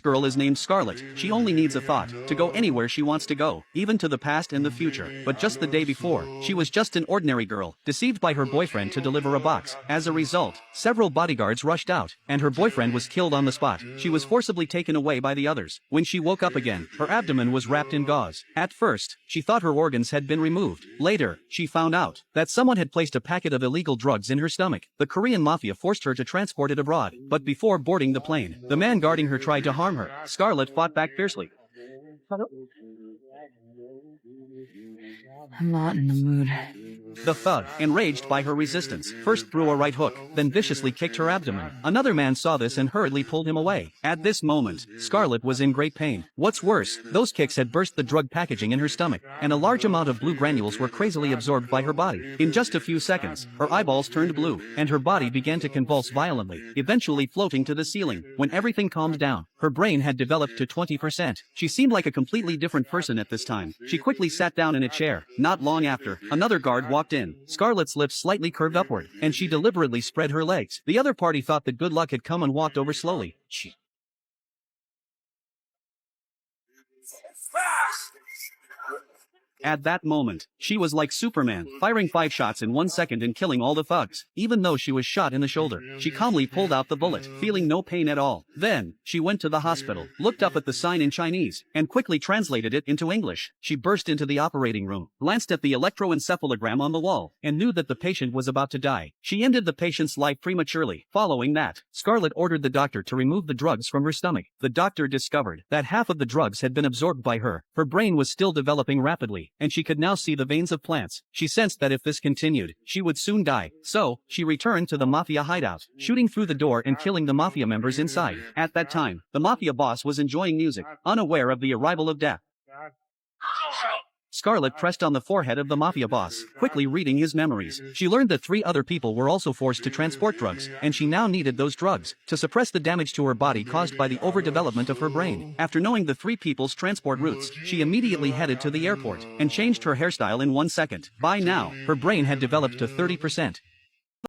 Girl is named Scarlet. She only needs a thought to go anywhere she wants to go, even to the past and the future. But just the day before, she was just an ordinary girl, deceived by her boyfriend to deliver a box. As a result, several bodyguards rushed out, and her boyfriend was killed on the spot. She was forcibly taken away by the others. When she woke up again, her abdomen was wrapped in gauze. At first, she thought her organs had been removed. Later, she found out that someone had placed a packet of illegal drugs in her stomach. The Korean mafia forced her to transport it abroad. But before boarding the plane, the man guarding her tried to harm her. Scarlet fought back fiercely. I'm not in the mood. The thug, enraged by her resistance, first threw a right hook, then viciously kicked her abdomen. Another man saw this and hurriedly pulled him away. At this moment, Scarlet was in great pain. What's worse, those kicks had burst the drug packaging in her stomach, and a large amount of blue granules were crazily absorbed by her body. In just a few seconds, her eyeballs turned blue, and her body began to convulse violently, eventually floating to the ceiling. When everything calmed down, her brain had developed to 20%. She seemed like a completely different person at this time. She quickly sat down in a chair. Not long after, another guard walked in. Scarlet's lips slightly curved upward, and she deliberately spread her legs. The other party thought that good luck had come and walked over slowly. At that moment, she was like Superman, firing 5 shots in 1 second and killing all the thugs. Even though she was shot in the shoulder, she calmly pulled out the bullet, feeling no pain at all. Then, she went to the hospital, looked up at the sign in Chinese, and quickly translated it into English. She burst into the operating room, glanced at the electroencephalogram on the wall, and knew that the patient was about to die. She ended the patient's life prematurely. Following that, Scarlet ordered the doctor to remove the drugs from her stomach. The doctor discovered that half of the drugs had been absorbed by her. Her brain was still developing rapidly, and she could now see the veins of plants. She sensed that if this continued, she would soon die. So, she returned to the mafia hideout, shooting through the door and killing the mafia members inside. At that time, the mafia boss was enjoying music, unaware of the arrival of death. Scarlet pressed on the forehead of the mafia boss, quickly reading his memories. She learned that 3 other people were also forced to transport drugs, and she now needed those drugs to suppress the damage to her body caused by the overdevelopment of her brain. After knowing the 3 people's transport routes, she immediately headed to the airport and changed her hairstyle in 1 second. By now, her brain had developed to 30%,